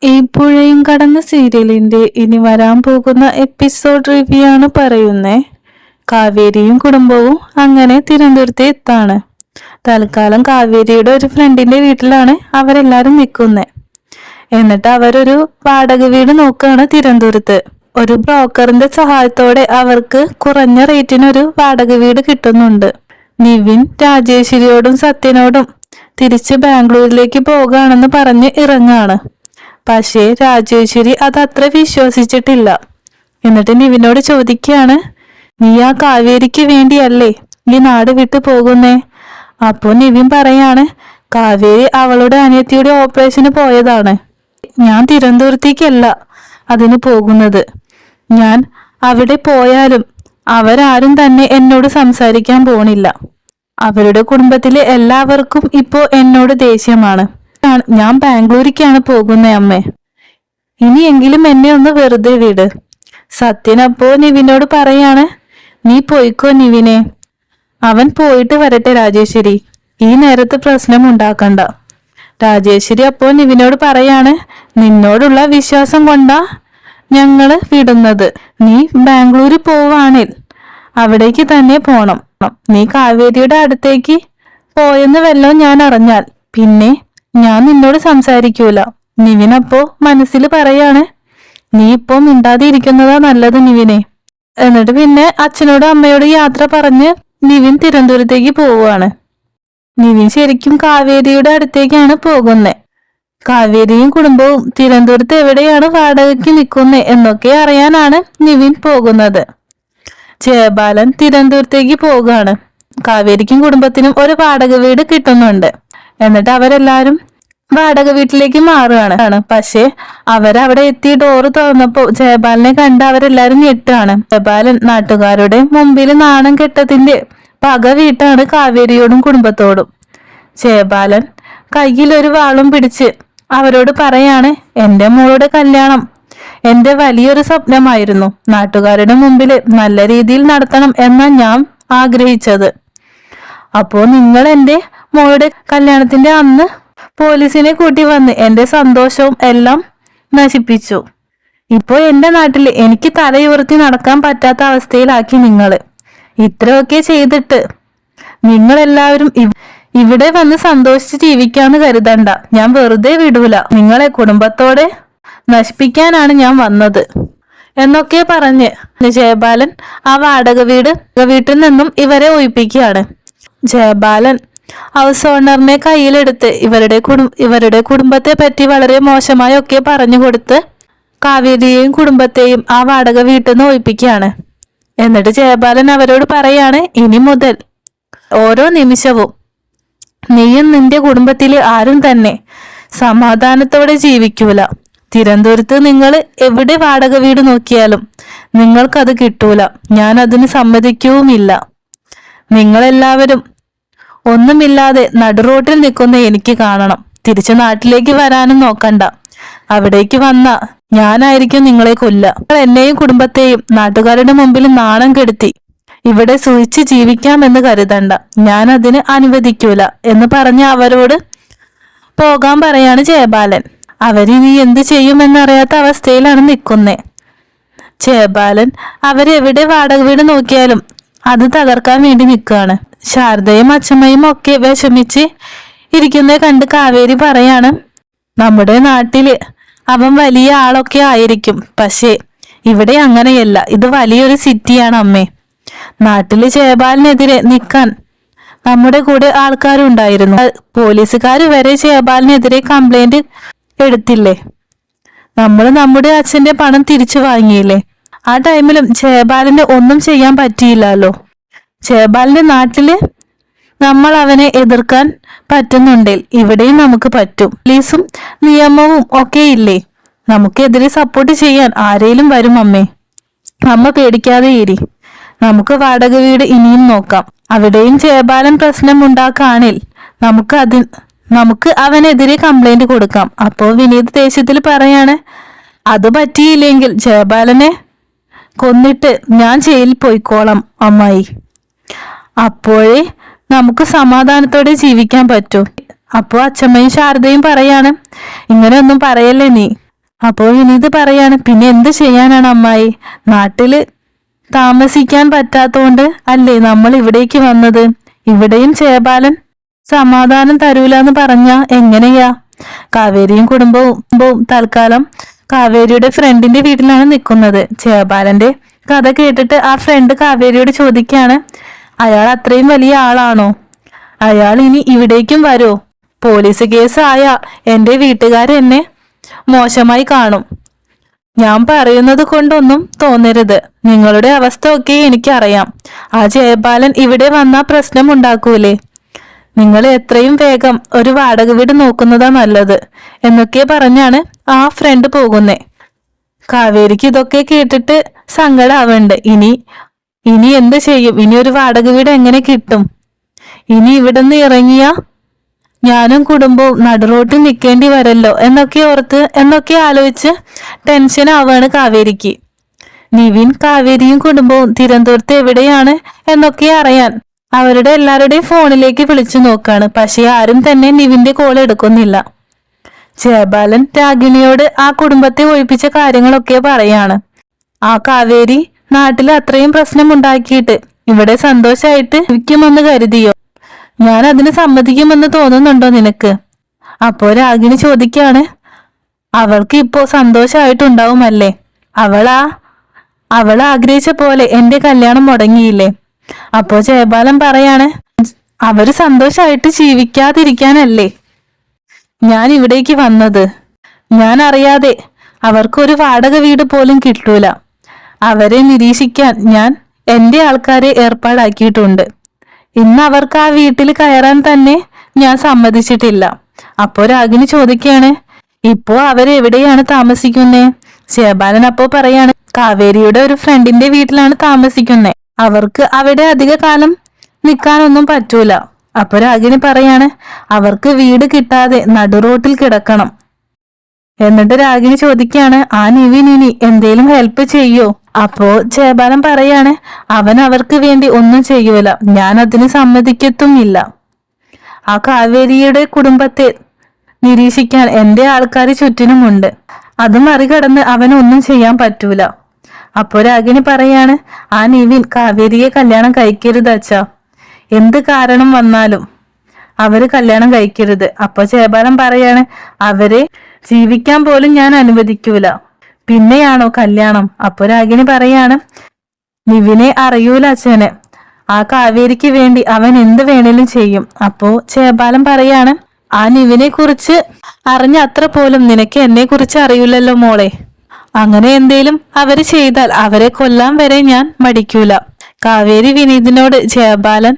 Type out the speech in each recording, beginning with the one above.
ഈ പുഴയും കടന്ന സീരിയലിന്റെ ഇനി വരാൻ പോകുന്ന എപ്പിസോഡ് റിവ്യൂ ആണ് പറയുന്നേ. കാവേരിയും കുടുംബവും അങ്ങനെ തിരുവനന്തപുരത്ത് എത്താണ്. തൽക്കാലം കാവേരിയുടെ ഒരു ഫ്രണ്ടിന്റെ വീട്ടിലാണ് അവരെല്ലാരും നിൽക്കുന്നത്. എന്നിട്ട് അവരൊരു വാടക വീട് നോക്കുകയാണ് തിരുവനന്തപുരത്ത്. ഒരു ബ്രോക്കറിന്റെ സഹായത്തോടെ അവർക്ക് കുറഞ്ഞ റേറ്റിനൊരു വാടക വീട് കിട്ടുന്നുണ്ട്. നിവിൻ രാജേശ്വരിയോടും സത്യനോടും തിരിച്ച് ബാംഗ്ലൂരിലേക്ക് പോകാണെന്ന് പറഞ്ഞ് ഇറങ്ങാണ്. പക്ഷേ രാജേശ്വരി അതത്ര വിശ്വസിച്ചിട്ടില്ല. എന്നിട്ട് നിവിനോട് ചോദിക്കുകയാണ്, നീ ആ കാവേരിക്ക് വേണ്ടിയല്ലേ ഈ നാട് വിട്ടു പോകുന്നേ? അപ്പോ നിവിൻ പറയാണ്, കാവേരി അവളുടെ അനിയത്തിയുടെ ഓപ്പറേഷന് പോയതാണ്. ഞാൻ തിരുവനന്തപുരത്തേക്കല്ല അതിന് പോകുന്നത്. ഞാൻ അവിടെ പോയാലും അവരാരും തന്നെ എന്നോട് സംസാരിക്കാൻ പോണില്ല. അവരുടെ കുടുംബത്തിലെ എല്ലാവർക്കും ഇപ്പോ എന്നോട് ദേഷ്യമാണ്. ഞാൻ ബാംഗ്ലൂരിക്കാണ് പോകുന്നേ അമ്മേ. ഇനിയെങ്കിലും എന്നെ ഒന്ന് വെറുതെ വിട്. സത്യനപ്പോ നിവിനോട് പറയാണ്, നീ പോയിക്കോ നിവിനെ, അവൻ പോയിട്ട് വരട്ടെ രാജേശ്വരി, ഈ നേരത്ത് പ്രശ്നം ഉണ്ടാക്കണ്ട. രാജേശ്വരി അപ്പോ നിവിനോട് പറയാണ്, നിന്നോടുള്ള വിശ്വാസം കൊണ്ടാ ഞങ്ങള് വിടുന്നത്. നീ ബാംഗ്ലൂരിൽ പോവാണിൽ അവിടേക്ക് തന്നെ പോണം. നീ കാവേരിയുടെ അടുത്തേക്ക് പോയെന്ന് വല്ലതും ഞാൻ അറിഞ്ഞാൽ പിന്നെ ഞാൻ നിന്നോട് സംസാരിക്കൂല. നിവിനപ്പോ മനസ്സിൽ പറയാണ്, നീ ഇപ്പോ മിണ്ടാതെ ഇരിക്കുന്നതാ നല്ലത് നിവിനെ. എന്നിട്ട് പിന്നെ അച്ഛനോടും അമ്മയോട് യാത്ര പറഞ്ഞ് നിവിൻ തിരുവനന്തപുരത്തേക്ക് പോവുകയാണ്. നിവിൻ ശരിക്കും കാവേരിയുടെ അടുത്തേക്കാണ് പോകുന്നത്. കാവേരിയും കുടുംബവും തിരുവനന്തപുരത്ത് എവിടെയാണ് വാടകയ്ക്ക് നിൽക്കുന്നത് എന്നൊക്കെ അറിയാനാണ് നിവിൻ പോകുന്നത്. ജയബാലൻ തിരുവനന്തപുരത്തേക്ക് പോകുകയാണ്. കാവേരിക്കും കുടുംബത്തിനും ഒരു വാടക വീട് കിട്ടുന്നുണ്ട്. എന്നിട്ട് അവരെല്ലാരും വാടക വീട്ടിലേക്ക് മാറുകയാണ്. പക്ഷെ അവരവിടെ എത്തി ഡോറ് തുറന്നപ്പോ ജയബാലനെ കണ്ട് അവരെല്ലാരും ഞെട്ടാണ്. ജയബാലൻ നാട്ടുകാരുടെ മുമ്പിൽ നാണം കെട്ടതിന്റെ പക വീട്ടാണ് കാവേരിയോടും കുടുംബത്തോടും. ജയബാലൻ കയ്യിലൊരു വാളും പിടിച്ച് അവരോട് പറയാണ്, എന്റെ മോളുടെ കല്യാണം എന്റെ വലിയൊരു സ്വപ്നമായിരുന്നു. നാട്ടുകാരുടെ മുമ്പിൽ നല്ല രീതിയിൽ നടത്തണം എന്നാ ഞാൻ ആഗ്രഹിച്ചത്. അപ്പോ നിങ്ങൾ എന്റെ മോളുടെ കല്യാണത്തിന്റെ അന്ന് പോലീസിനെ കൂട്ടി വന്ന് എന്റെ സന്തോഷവും എല്ലാം നശിപ്പിച്ചു. ഇപ്പോ എന്റെ നാട്ടില് എനിക്ക് തലയുയർത്തി നടക്കാൻ പറ്റാത്ത അവസ്ഥയിലാക്കി നിങ്ങള്. ഇത്രയൊക്കെ ചെയ്തിട്ട് നിങ്ങളെല്ലാവരും ഇവിടെ വന്ന് സന്തോഷിച്ച് ജീവിക്കാന്ന് കരുതണ്ട. ഞാൻ വെറുതെ വിടൂല. നിങ്ങളെ കുടുംബത്തോടെ നശിപ്പിക്കാനാണ് ഞാൻ വന്നത് എന്നൊക്കെ പറഞ്ഞ് ജയബാലൻ ആ വാടക വീട്ടിൽ നിന്നും ഇവരെ ഒഴിപ്പിക്കുകയാണ്. ജയബാലൻ ഹൗസ് ഓണറിനെ കയ്യിലെടുത്ത് ഇവരുടെ കുടുംബത്തെ പറ്റി വളരെ മോശമായി ഒക്കെ പറഞ്ഞു കൊടുത്ത് കാവേരിയെയും കുടുംബത്തെയും ആ വാടക വീട്ടിൽ നിന്ന് ഒഴിപ്പിക്കുകയാണ്. എന്നിട്ട് ജയബാലൻ അവരോട് പറയാണ്, ഇനി മുതൽ ഓരോ നിമിഷവും നീയും നിന്റെ കുടുംബത്തിലെ ആരും തന്നെ സമാധാനത്തോടെ ജീവിക്കൂല. തിരുവനന്തപുരത്ത് നിങ്ങൾ എവിടെ വാടക വീട് നോക്കിയാലും നിങ്ങൾക്കത് കിട്ടൂല. ഞാൻ അതിന് സമ്മതിക്കുകയുമില്ല. നിങ്ങളെല്ലാവരും ഒന്നുമില്ലാതെ നടുറോട്ടിൽ നിൽക്കുന്ന എനിക്ക് കാണണം. തിരിച്ചു നാട്ടിലേക്ക് വരാനും നോക്കണ്ട. അവിടേക്ക് വന്ന ഞാനായിരിക്കും നിങ്ങളെ കൊല്ല. എന്നെയും കുടുംബത്തെയും നാട്ടുകാരുടെ മുമ്പിൽ നാണം കെടുത്തി ഇവിടെ സൂക്ഷിച്ച് ജീവിക്കാമെന്ന് കരുതണ്ട. ഞാൻ അതിന് അനുവദിക്കൂല എന്ന് പറഞ്ഞ് അവരോട് പോകാൻ പറയാണ് ജയബാലൻ. അവരിനി എന്ത് ചെയ്യുമെന്നറിയാത്ത അവസ്ഥയിലാണ് നിൽക്കുന്നേ. ജയബാലൻ അവരെവിടെ വാടക വീട് നോക്കിയാലും അത് തകർക്കാൻ വേണ്ടി നിൽക്കുകയാണ്. ശാരദയും അച്ഛമ്മയും ഒക്കെ വിഷമിച്ച് ഇരിക്കുന്നേ കണ്ട് കാവേരി പറയാണ്, നമ്മുടെ നാട്ടില് അവൻ വലിയ ആളൊക്കെ ആയിരിക്കും, പക്ഷേ ഇവിടെ അങ്ങനെയല്ല. ഇത് വലിയൊരു സിറ്റിയാണ് അമ്മേ. നാട്ടില് ജയബാലിനെതിരെ നിൽക്കാൻ നമ്മുടെ കൂടെ ആൾക്കാരുണ്ടായിരുന്നു. പോലീസുകാർ വരെ ജയബാലിനെതിരെ കംപ്ലൈന്റ് എടുത്തില്ലേ? നമ്മൾ നമ്മുടെ അച്ഛന്റെ പണം തിരിച്ചു വാങ്ങിയില്ലേ? ആ ടൈമിലും ജയബാലിന് ഒന്നും ചെയ്യാൻ പറ്റിയില്ലല്ലോ. ജയബാലിന്റെ നാട്ടില് നമ്മൾ അവനെ എതിർക്കാൻ പറ്റുന്നുണ്ടെങ്കിൽ ഇവിടെയും നമുക്ക് പറ്റും. പോലീസും നിയമവും ഒക്കെ ഇല്ലേ? നമുക്കെതിരെ സപ്പോർട്ട് ചെയ്യാൻ ആരേലും വരും അമ്മേ. അമ്മ പേടിക്കാതെ ഇരി. നമുക്ക് വാടക വീട് ഇനിയും നോക്കാം. അവിടെയും ജയബാലൻ പ്രശ്നം ഉണ്ടാക്കാണിൽ നമുക്ക് അവനെതിരെ കംപ്ലൈന്റ് കൊടുക്കാം. അപ്പോ വിനീത് ദേഷ്യത്തിൽ പറയാണ്, അത് പറ്റിയില്ലെങ്കിൽ ജയബാലനെ കൊന്നിട്ട് ഞാൻ ജയിലിൽ പോയിക്കോളാം അമ്മായി. അപ്പോഴേ നമുക്ക് സമാധാനത്തോടെ ജീവിക്കാൻ പറ്റൂ. അപ്പോ അച്ഛമ്മയും ശാരദയും പറയാണ്, ഇങ്ങനെയൊന്നും പറയല്ലേ നീ. അപ്പോൾ വിനീത് പറയാണ്, പിന്നെ എന്ത് ചെയ്യാനാണ് അമ്മായി, നാട്ടില് താമസിക്കാൻ പറ്റാത്തോണ്ട് അല്ലേ നമ്മൾ ഇവിടേക്ക് വന്നത്. ഇവിടെയും ജയപാലൻ സമാധാനം തരൂലെന്ന് പറഞ്ഞാ എങ്ങനെയാ? കാവേരിയും കുടുംബവും തൽക്കാലം കാവേരിയുടെ ഫ്രണ്ടിന്റെ വീട്ടിലാണ് നിൽക്കുന്നത്. ജയപാലന്റെ കഥ കേട്ടിട്ട് ആ ഫ്രണ്ട് കാവേരിയോട് ചോദിക്കാണ്, അയാൾ അത്രയും വലിയ ആളാണോ? അയാൾ ഇനി ഇവിടേക്കും വരോ? പോലീസ് കേസ് ആയ എന്റെ വീട്ടുകാരെന്നെ മോശമായി കാണും. ഞാൻ പറയുന്നത് കൊണ്ടൊന്നും തോന്നരുത്. നിങ്ങളുടെ അവസ്ഥ ഒക്കെ എനിക്കറിയാം. ആ ജയപാലൻ ഇവിടെ വന്നാ പ്രശ്നം ഉണ്ടാക്കൂലേ? നിങ്ങൾ എത്രയും വേഗം ഒരു വാടക വീട് നോക്കുന്നതാ നല്ലത് എന്നൊക്കെ പറഞ്ഞാണ് ആ ഫ്രണ്ട് പോകുന്നേ. കാവേരിക്ക് ഇതൊക്കെ കേട്ടിട്ട് സങ്കടാവുന്നുണ്ട്. ഇനി എന്ത് ചെയ്യും? ഇനി ഒരു വാടക വീട് എങ്ങനെ കിട്ടും? ഇനി ഇവിടുന്ന് ഇറങ്ങിയ ഞാനും കുടുംബവും നടുറോട്ടിൽ നിൽക്കേണ്ടി വരല്ലോ എന്നൊക്കെ ആലോചിച്ച് ടെൻഷൻ ആവാണ് കാവേരിക്ക്. നിവിൻ കാവേരിയും കുടുംബവും തിരുവനന്തപുരത്ത് എവിടെയാണ് എന്നൊക്കെ അറിയാൻ അവരുടെ എല്ലാവരുടെയും ഫോണിലേക്ക് വിളിച്ചു നോക്കാണ്. പക്ഷെ ആരും തന്നെ നിവിന്റെ കോൾ എടുക്കുന്നില്ല. ജയപാലൻ രാഗിണിയോട് ആ കുടുംബത്തെ ഒഴിപ്പിച്ച കാര്യങ്ങളൊക്കെ പറയാണ്. ആ കാവേരി നാട്ടിൽ അത്രയും പ്രശ്നം ഉണ്ടാക്കിയിട്ട് ഇവിടെ സന്തോഷായിട്ട് ഇരിക്കുമെന്ന് കരുതിയോ? ഞാൻ അതിന് സമ്മതിക്കുമെന്ന് തോന്നുന്നുണ്ടോ നിനക്ക്? അപ്പോ രാഗിണി ചോദിക്കാണ്, അവൾക്ക് ഇപ്പോ സന്തോഷമായിട്ടുണ്ടാവുമല്ലേ? അവൾ ആഗ്രഹിച്ച പോലെ എന്റെ കല്യാണം മുടങ്ങിയില്ലേ? അപ്പോ ജയപാലൻ പറയാണ്, അവര് സന്തോഷമായിട്ട് ജീവിക്കാതിരിക്കാനല്ലേ ഞാൻ ഇവിടേക്ക് വന്നത്. ഞാൻ അറിയാതെ അവർക്കൊരു വാടക വീട് പോലും കിട്ടൂല. അവരെ നിരീക്ഷിക്കാൻ ഞാൻ എന്റെ ആൾക്കാരെ ഏർപ്പാടാക്കിയിട്ടുണ്ട്. ഇന്ന് അവർക്ക് ആ വീട്ടിൽ കയറാൻ തന്നെ ഞാൻ സമ്മതിച്ചിട്ടില്ല. അപ്പോ രാഗിണി ചോദിക്കാണ്, ഇപ്പോ അവരെവിടെയാണ് താമസിക്കുന്നേ? ജയപാലൻ അപ്പോ പറയാണ്, കാവേരിയുടെ ഒരു ഫ്രണ്ടിന്റെ വീട്ടിലാണ് താമസിക്കുന്നേ. അവർക്ക് അവിടെ അധിക കാലം നിൽക്കാനൊന്നും പറ്റൂല. അപ്പൊ രാഗിണി പറയാണ്, അവർക്ക് വീട് കിട്ടാതെ നടുറോട്ടിൽ കിടക്കണം. എന്നിട്ട് രാഗിണി ചോദിക്കാണ്, ആ നിവിൻ ഇനി എന്തേലും ഹെൽപ്പ് ചെയ്യോ? അപ്പോ ജയപാലൻ പറയാണ്, അവൻ അവർക്ക് വേണ്ടി ഒന്നും ചെയ്യൂല. ഞാൻ അതിന് സമ്മതിക്കത്തുമില്ല. ആ കാവേരിയുടെ കുടുംബത്തെ നിരീക്ഷിക്കാൻ എന്റെ ആൾക്കാർ ചുറ്റിനുമുണ്ട്. അത് മറികടന്ന് അവനൊന്നും ചെയ്യാൻ പറ്റൂല. അപ്പോ രാഗിണി പറയാണ്, ആ നിവിൻ കാവേരിയെ കല്യാണം കഴിക്കരുത് അച്ഛാ. എന്ത് കാരണം വന്നാലും അവര് കല്യാണം കഴിക്കരുത്. അപ്പൊ ജയപാലൻ പറയാണ്, അവരെ ജീവിക്കാൻ പോലും ഞാൻ അനുവദിക്കൂല. പിന്നെയാണോ കല്യാണം? അപ്പൊ രാഗിണി പറയാണ്, നിവിനെ അറിയൂല അച്ഛന്. ആ കാവേരിക്ക് വേണ്ടി അവൻ എന്ത് വേണേലും ചെയ്യും. അപ്പോ ജയപാലൻ പറയാണ്, ആ നിവിനെ കുറിച്ച് അറിഞ്ഞ അത്ര പോലും നിനക്ക് എന്നെ കുറിച്ച് അറിയില്ലല്ലോ മോളെ. അങ്ങനെ എന്തേലും അവര് ചെയ്താൽ അവരെ കൊല്ലാൻ വരെ ഞാൻ മടിക്കൂല. കാവേരി വിനീതിനോട് ജയപാലൻ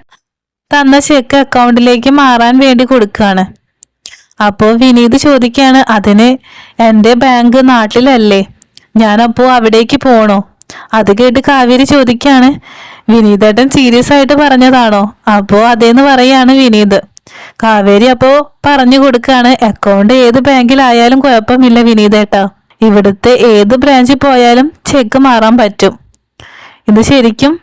തന്ന ചെക്ക് അക്കൗണ്ടിലേക്ക് മാറാൻ വേണ്ടി കൊടുക്കാണ്. അപ്പോ വിനീത് ചോദിക്കാണ്, അതിന് എന്റെ ബാങ്ക് നാട്ടിലല്ലേ, ഞാനപ്പോ അവിടേക്ക് പോണോ? അത് കേട്ട് കാവേരി ചോദിക്കാണ്, വിനീതേട്ടൻ സീരിയസ് ആയിട്ട് പറഞ്ഞതാണോ? അപ്പോ അതേന്ന് പറയാണ് വിനീത്. കാവേരി അപ്പോ പറഞ്ഞു കൊടുക്കാണ്, അക്കൗണ്ട് ഏത് ബാങ്കിലായാലും കുഴപ്പമില്ല വിനീതേട്ടാ, ഇവിടുത്തെ ഏത് ബ്രാഞ്ചിൽ പോയാലും ചെക്ക് മാറാൻ പറ്റും. ഇത് ശരിക്കും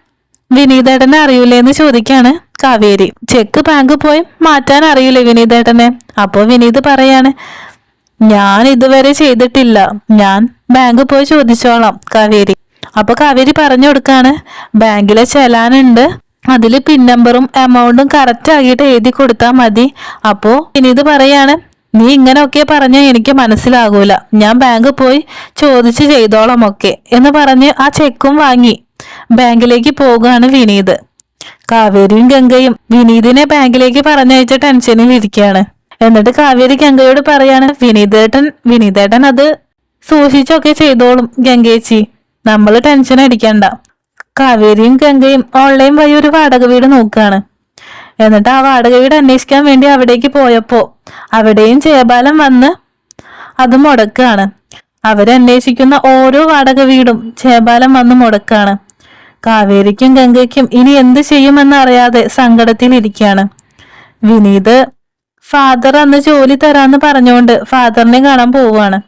വിനീതേട്ടനെ അറിയൂലേന്ന് ചോദിക്കാണ് കാവേരി. ചെക്ക് ബാങ്ക് പോയി മാറ്റാൻ അറിയില്ലേ വിനീതേട്ടനെ? അപ്പോ വിനീത് പറയാണ്, ഞാൻ ഇതുവരെ ചെയ്തിട്ടില്ല, ഞാൻ ബാങ്ക് പോയി ചോദിച്ചോളാം കാവേരി. അപ്പൊ കാവേരി പറഞ്ഞു കൊടുക്കാണ്, ബാങ്കിലെ ചെലാനുണ്ട്, അതില് പിൻ നമ്പറും എമൗണ്ടും കറക്റ്റ് ആക്കിയിട്ട് എഴുതി കൊടുത്താൽ മതി. അപ്പോ വിനീത് പറയാണ്, നീ ഇങ്ങനെയൊക്കെ പറഞ്ഞാൽ എനിക്ക് മനസ്സിലാകൂല, ഞാൻ ബാങ്ക് പോയി ചോദിച്ച് ചെയ്തോളാം ഒക്കെ എന്ന് പറഞ്ഞ് ആ ചെക്കും വാങ്ങി ബാങ്കിലേക്ക് പോകുകയാണ് വിനീത്. കാവേരിയും ഗംഗയും വിനീതിനെ ബാങ്കിലേക്ക് പറഞ്ഞയച്ച ടെൻഷനിൽ ഇരിക്കുകയാണ്. എന്നിട്ട് കാവേരി ഗംഗയോട് പറയാണ്, വിനീതേട്ടൻ അത് സൂക്ഷിച്ചൊക്കെ ചെയ്തോളും ഗംഗേച്ചി, നമ്മൾ ടെൻഷൻ അടിക്കണ്ട. കാവേരിയും ഗംഗയും ഓൺലൈൻ വഴി ഒരു വാടക വീട് നോക്കുകയാണ്. എന്നിട്ട് ആ വാടക വീട് അന്വേഷിക്കാൻ വേണ്ടി അവിടേക്ക് പോയപ്പോ അവിടെയും ജയപാലൻ വന്ന് അത് മുടക്കാണ്. അവരന്വേഷിക്കുന്ന ഓരോ വാടക വീടും ജയപാലൻ വന്ന് മുടക്കാണ്. കാവേരിക്കും ഗംഗയ്ക്കും ഇനി എന്ത് ചെയ്യുമെന്ന് അറിയാതെ സങ്കടത്തിൽ ഇരിക്കുകയാണ്. വിനീത് ഫാദർ അന്ന് ജോലി തരാന്ന് പറഞ്ഞുകൊണ്ട് ഫാദറിനെ കാണാൻ പോവുകയാണ്.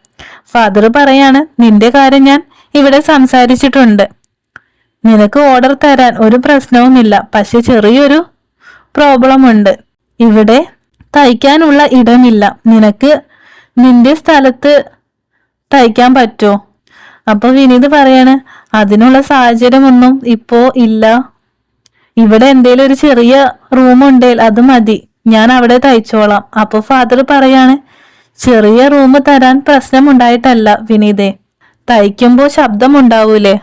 ഫാദർ പറയാണ്, നിന്റെ കാര്യം ഞാൻ ഇവിടെ സംസാരിച്ചിട്ടുണ്ട്, നിനക്ക് ഓർഡർ തരാൻ ഒരു പ്രശ്നവുമില്ല. പക്ഷെ ചെറിയൊരു പ്രോബ്ലം ഉണ്ട്, ഇവിടെ തയ്ക്കാനുള്ള ഇടമില്ല. നിനക്ക് നിന്റെ സ്ഥലത്ത് തയ്ക്കാൻ പറ്റുമോ? അപ്പൊ വിനീത് പറയാണ്, അതിനുള്ള സാഹചര്യമൊന്നും ഇപ്പോ ഇല്ല. ഇവിടെ എന്തേലും ഒരു ചെറിയ റൂമുണ്ടേൽ അത് മതി, ഞാൻ അവിടെ തയ്ച്ചോളാം. അപ്പൊ ഫാദർ പറയാണ്, ചെറിയ റൂം തരാൻ പ്രശ്നമുണ്ടായിട്ടല്ല വിനീതേ, തയ്ക്കുമ്പോ ശബ്ദം ഉണ്ടാവൂലേ,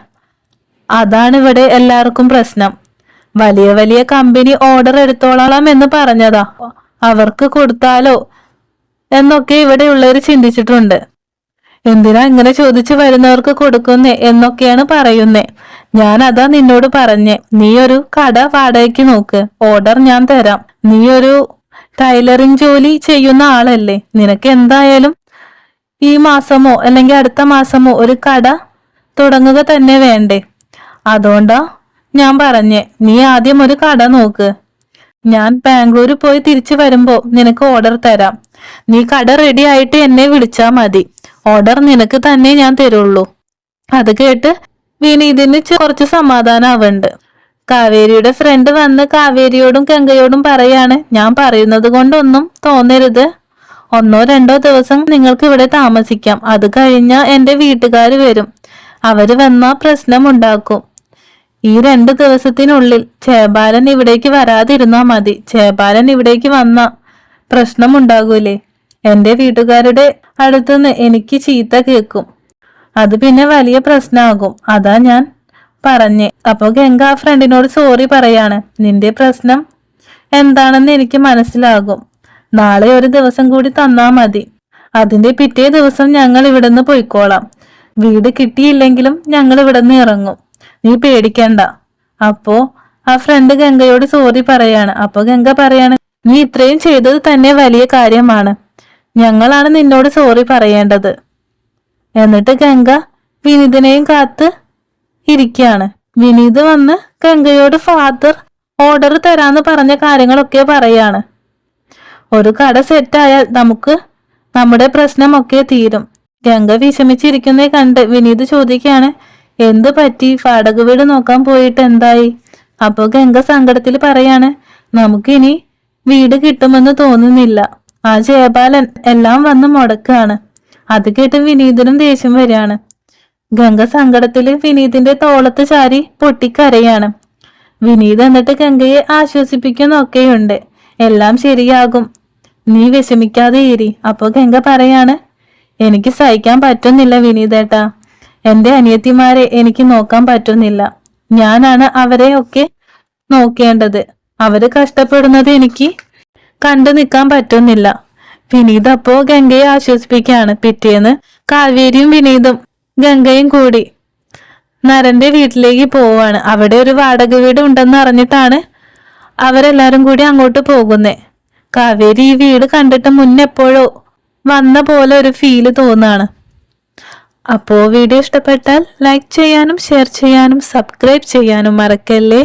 അതാണ് ഇവിടെ എല്ലാവർക്കും പ്രശ്നം. വലിയ വലിയ കമ്പനി ഓർഡർ എടുത്തോളാം എന്ന് പറഞ്ഞതാ, അവർക്ക് കൊടുത്താലോ എന്നൊക്കെ ഇവിടെ ഉള്ളവർ ചിന്തിച്ചിട്ടുണ്ട്. എന്തിനാ ഇങ്ങനെ ചോദിച്ചു വരുന്നവർക്ക് കൊടുക്കുന്നേ എന്നൊക്കെയാണ് പറയുന്നേ. ഞാൻ അതാ നിന്നോട് പറഞ്ഞേ, നീ ഒരു കട വാടകയ്ക്ക് നോക്ക്, ഓർഡർ ഞാൻ തരാം. നീ ഒരു ടൈലറിംഗ് ജോലി ചെയ്യുന്ന ആളല്ലേ, നിനക്ക് എന്തായാലും ഈ മാസമോ അല്ലെങ്കിൽ അടുത്ത മാസമോ ഒരു കട തുടങ്ങുക തന്നെ വേണ്ടേ? അതുകൊണ്ടാ ഞാൻ പറഞ്ഞേ, നീ ആദ്യം ഒരു കട നോക്ക്. ഞാൻ ബാംഗ്ലൂർ പോയി തിരിച്ചു വരുമ്പോ നിനക്ക് ഓർഡർ തരാം. നീ കട റെഡി ആയിട്ട് എന്നെ വിളിച്ചാ മതി, ഓർഡർ നിനക്ക് തന്നെ ഞാൻ തരുള്ളൂ. അത് കേട്ട് വിനീതിന് കുറച്ച് സമാധാനാവുന്നുണ്ട്. കാവേരിയുടെ ഫ്രണ്ട് വന്ന് കാവേരിയോടും ഗംഗയോടും പറയാണ്, ഞാൻ പറയുന്നത് കൊണ്ടൊന്നും തോന്നരുത്, 1-2 ദിവസം നിങ്ങൾക്ക് ഇവിടെ താമസിക്കാം. അത് കഴിഞ്ഞാ എന്റെ വീട്ടുകാർ വരും, അവര് വന്നാ പ്രശ്നമുണ്ടാക്കും. ഈ 2 ദിവസത്തിനുള്ളിൽ ചേബാലൻ ഇവിടേക്ക് വരാതിരുന്നാ മതി. ചേബാലൻ ഇവിടേക്ക് വന്ന പ്രശ്നമുണ്ടാകൂലേ, എന്റെ വീട്ടുകാരുടെ അടുത്തുനിന്ന് എനിക്ക് ചീത്ത കേൾക്കും, അത് പിന്നെ വലിയ പ്രശ്നമാകും. അതാ ഞാൻ പറഞ്ഞേ. അപ്പൊ ഗംഗ ആ ഫ്രണ്ടിനോട് സോറി പറയാണ്, നിന്റെ പ്രശ്നം എന്താണെന്ന് എനിക്ക് മനസ്സിലാകും, നാളെ ഒരു ദിവസം കൂടി തന്നാ മതി, അതിന്റെ പിറ്റേ ദിവസം ഞങ്ങൾ ഇവിടുന്ന് പോയിക്കോളാം. വീട് കിട്ടിയില്ലെങ്കിലും ഞങ്ങൾ ഇവിടുന്ന് ഇറങ്ങും, നീ പേടിക്കണ്ട. അപ്പോ ആ ഫ്രണ്ട് ഗംഗയോട് സോറി പറയാണ്. അപ്പൊ ഗംഗ പറയാണ്, നീ ഇത്രയും ചെയ്തത് തന്നെ വലിയ കാര്യമാണ്, ഞങ്ങളാണ് നിന്നോട് സോറി പറയേണ്ടത്. എന്നിട്ട് ഗംഗ വിനീതിനെയും കാത്ത് ഇരിക്കുകയാണ്. വിനീത് വന്ന് ഗംഗയോട് ഫാദർ ഓർഡർ തരാന്ന് പറഞ്ഞ കാര്യങ്ങളൊക്കെ പറയാണ്. ഒരു കട സെറ്റായാൽ നമുക്ക് നമ്മുടെ പ്രശ്നമൊക്കെ തീരും. ഗംഗ വിഷമിച്ചിരിക്കുന്നേ കണ്ട് വിനീത് ചോദിക്കുകയാണ്, എന്ത് പറ്റി, വാടക വീട് നോക്കാൻ പോയിട്ട് എന്തായി? അപ്പൊ ഗംഗ സങ്കടത്തിൽ പറയാണ്, നമുക്കിനി വീട് കിട്ടുമെന്ന് തോന്നുന്നില്ല, ആ ജയപാലൻ എല്ലാം വന്ന് മുടക്കാണ്. അത് കേട്ട് വിനീതിനും ദേഷ്യം വരികയാണ്. ഗംഗ സങ്കടത്തില് വിനീതിന്റെ തോളത്ത് ചാരി പൊട്ടിക്കരയാണ്. വിനീത് എന്നിട്ട് ഗംഗയെ ആശ്വസിപ്പിക്കുന്നൊക്കെയുണ്ട്, എല്ലാം ശരിയാകും, നീ വിഷമിക്കാതെ ഇരി. അപ്പൊ ഗംഗ പറയാണ്, എനിക്ക് സഹിക്കാൻ പറ്റുന്നില്ല വിനീതേട്ടാ, എന്റെ അനിയത്തിമാരെ എനിക്ക് നോക്കാൻ പറ്റുന്നില്ല, ഞാനാണ് അവരെ ഒക്കെ നോക്കേണ്ടത്, അവര് കഷ്ടപ്പെടുന്നത് എനിക്ക് കണ്ടു നിൽക്കാൻ പറ്റുന്നില്ല. വിനീത് അപ്പോ ഗംഗയെ ആശ്വസിപ്പിക്കുകയാണ്. പിറ്റേന്ന് കാവേരിയും വിനീതും ഗംഗയും കൂടി നരന്റെ വീട്ടിലേക്ക് പോവാണ്. അവിടെ ഒരു വാടക വീട് ഉണ്ടെന്ന് അറിഞ്ഞിട്ടാണ് അവരെല്ലാരും കൂടി അങ്ങോട്ട് പോകുന്നേ. കാവേരി ഈ വീട് കണ്ടിട്ട് മുന്നെപ്പോഴോ വന്ന പോലെ ഒരു ഫീല് തോന്നാണ്. അപ്പോ വീഡിയോ ഇഷ്ടപ്പെട്ടാൽ ലൈക്ക് ചെയ്യാനും ഷെയർ ചെയ്യാനും സബ്സ്ക്രൈബ് ചെയ്യാനും മറക്കല്ലേ.